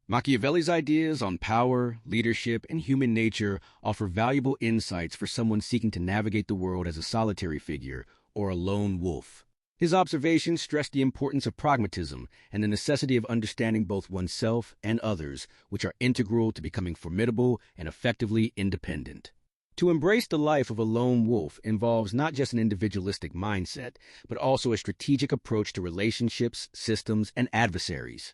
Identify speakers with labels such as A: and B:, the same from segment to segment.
A: Machiavelli's ideas on power, leadership, and human nature offer valuable insights for someone seeking to navigate the world as a solitary figure or a lone wolf. His observations stress the importance of pragmatism and the necessity of understanding both oneself and others, which are integral to becoming formidable and effectively independent. To embrace the life of a lone wolf involves not just an individualistic mindset, but also a strategic approach to relationships, systems, and adversaries.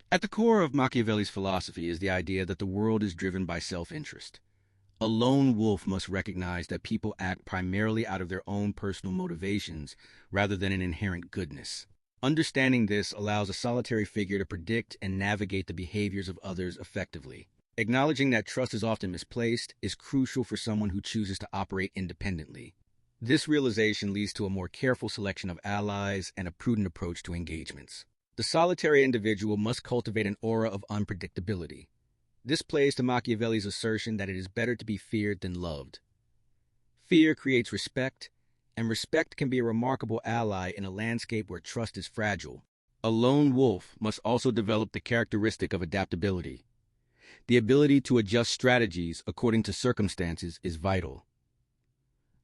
A: At the core of Machiavelli's philosophy is the idea that the world is driven by self-interest. A lone wolf must recognize that people act primarily out of their own personal motivations rather than an inherent goodness. Understanding this allows a solitary figure to predict and navigate the behaviors of others effectively. Acknowledging that trust is often misplaced is crucial for someone who chooses to operate independently. This realization leads to a more careful selection of allies and a prudent approach to engagements. The solitary individual must cultivate an aura of unpredictability. This plays to Machiavelli's assertion that it is better to be feared than loved. Fear creates respect, and respect can be a remarkable ally in a landscape where trust is fragile. A lone wolf must also develop the characteristic of adaptability. The ability to adjust strategies according to circumstances is vital.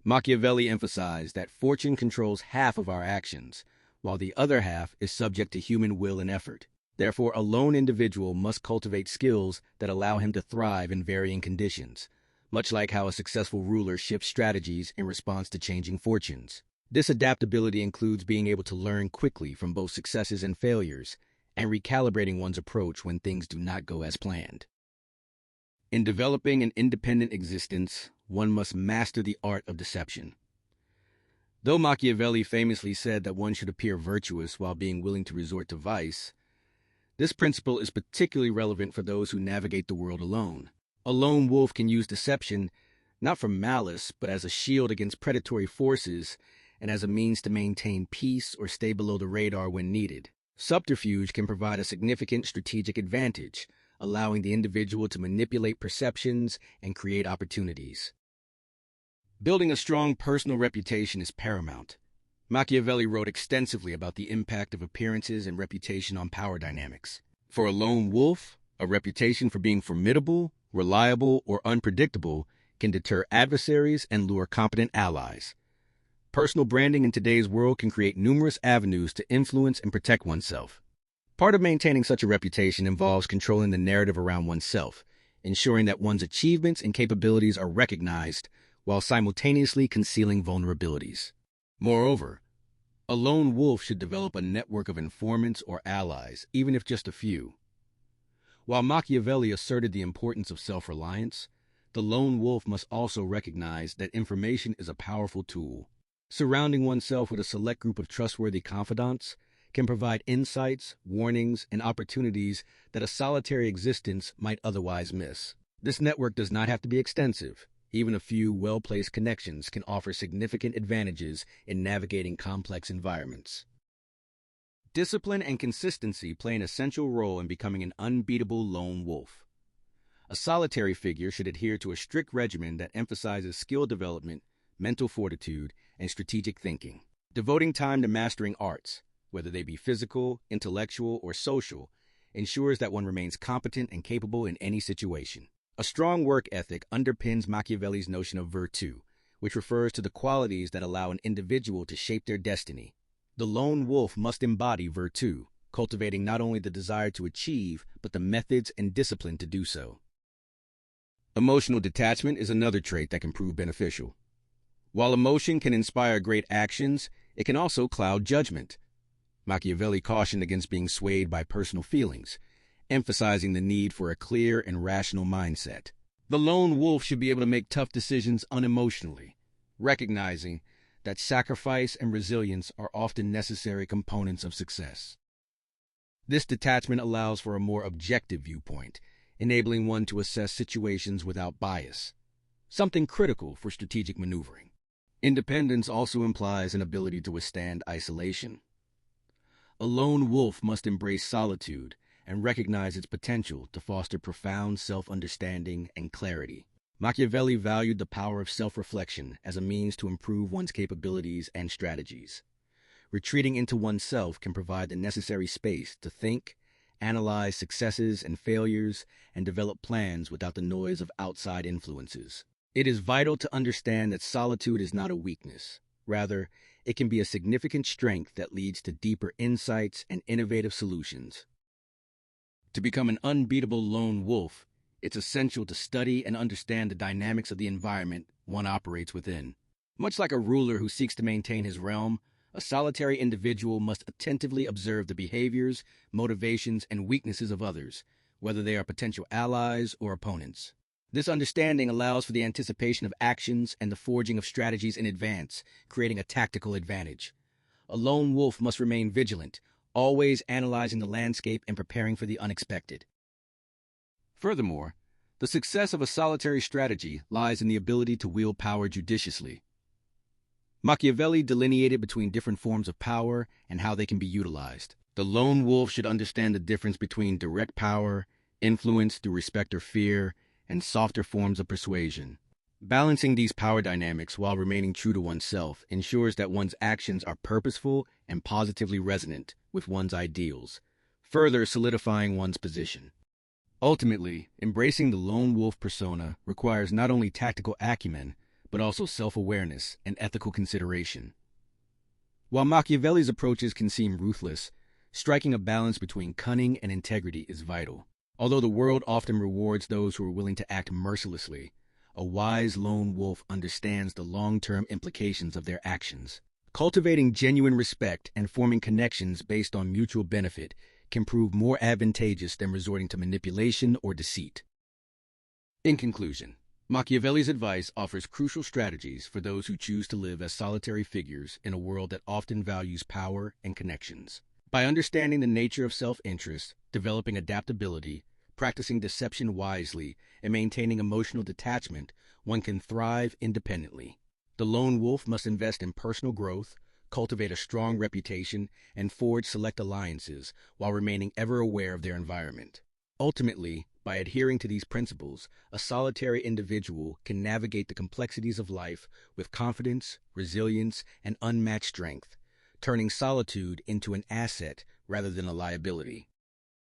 A: Machiavelli emphasized that fortune controls half of our actions, while the other half is subject to human will and effort. Therefore, a lone individual must cultivate skills that allow him to thrive in varying conditions, much like how a successful ruler shifts strategies in response to changing fortunes. This adaptability includes being able to learn quickly from both successes and failures, and recalibrating one's approach when things do not go as planned. In developing an independent existence, one must master the art of deception. Though Machiavelli famously said that one should appear virtuous while being willing to resort to vice, this principle is particularly relevant for those who navigate the world alone. A lone wolf can use deception not for malice, but as a shield against predatory forces and as a means to maintain peace or stay below the radar when needed. Subterfuge can provide a significant strategic advantage, allowing the individual to manipulate perceptions and create opportunities. Building a strong personal reputation is paramount. Machiavelli wrote extensively about the impact of appearances and reputation on power dynamics. For a lone wolf, a reputation for being formidable, reliable, or unpredictable can deter adversaries and lure competent allies. Personal branding in today's world can create numerous avenues to influence and protect oneself. Part of maintaining such a reputation involves controlling the narrative around oneself, ensuring that one's achievements and capabilities are recognized while simultaneously concealing vulnerabilities. Moreover, a lone wolf should develop a network of informants or allies, even if just a few. While Machiavelli asserted the importance of self-reliance, the lone wolf must also recognize that information is a powerful tool. Surrounding oneself with a select group of trustworthy confidants can provide insights, warnings, and opportunities that a solitary existence might otherwise miss. This network does not have to be extensive. Even a few well-placed connections can offer significant advantages in navigating complex environments. Discipline and consistency play an essential role in becoming an unbeatable lone wolf. A solitary figure should adhere to a strict regimen that emphasizes skill development, mental fortitude, and strategic thinking. Devoting time to mastering arts, whether they be physical, intellectual, or social, ensures that one remains competent and capable in any situation. A strong work ethic underpins Machiavelli's notion of virtù, which refers to the qualities that allow an individual to shape their destiny. The lone wolf must embody virtù, cultivating not only the desire to achieve, but the methods and discipline to do so. Emotional detachment is another trait that can prove beneficial. While emotion can inspire great actions, it can also cloud judgment. Machiavelli cautioned against being swayed by personal feelings, emphasizing the need for a clear and rational mindset. The lone wolf should be able to make tough decisions unemotionally, recognizing that sacrifice and resilience are often necessary components of success. This detachment allows for a more objective viewpoint, enabling one to assess situations without bias, something critical for strategic maneuvering. Independence also implies an ability to withstand isolation. A lone wolf must embrace solitude and recognize its potential to foster profound self-understanding and clarity. Machiavelli valued the power of self-reflection as a means to improve one's capabilities and strategies. Retreating into oneself can provide the necessary space to think analyze successes and failures, and develop plans without the noise of outside influences. It is vital to understand that solitude is not a weakness. Rather, it can be a significant strength that leads to deeper insights and innovative solutions. To become an unbeatable lone wolf, it's essential to study and understand the dynamics of the environment one operates within. Much like a ruler who seeks to maintain his realm, a solitary individual must attentively observe the behaviors, motivations, and weaknesses of others, whether they are potential allies or opponents. This understanding allows for the anticipation of actions and the forging of strategies in advance, creating a tactical advantage. A lone wolf must remain vigilant, always analyzing the landscape and preparing for the unexpected. Furthermore, the success of a solitary strategy lies in the ability to wield power judiciously. Machiavelli delineated between different forms of power and how they can be utilized. The lone wolf should understand the difference between direct power, influence through respect or fear, and softer forms of persuasion. Balancing these power dynamics while remaining true to oneself ensures that one's actions are purposeful and positively resonant with one's ideals, further solidifying one's position. Ultimately, embracing the lone wolf persona requires not only tactical acumen, but also self-awareness and ethical consideration. While Machiavelli's approaches can seem ruthless, striking a balance between cunning and integrity is vital. Although the world often rewards those who are willing to act mercilessly, a wise lone wolf understands the long-term implications of their actions. Cultivating genuine respect and forming connections based on mutual benefit can prove more advantageous than resorting to manipulation or deceit. In conclusion, Machiavelli's advice offers crucial strategies for those who choose to live as solitary figures in a world that often values power and connections. By understanding the nature of self-interest, developing adaptability, practicing deception wisely, and maintaining emotional detachment, one can thrive independently. The lone wolf must invest in personal growth, cultivate a strong reputation, and forge select alliances while remaining ever aware of their environment. Ultimately, by adhering to these principles, a solitary individual can navigate the complexities of life with confidence, resilience, and unmatched strength, turning solitude into an asset rather than a liability.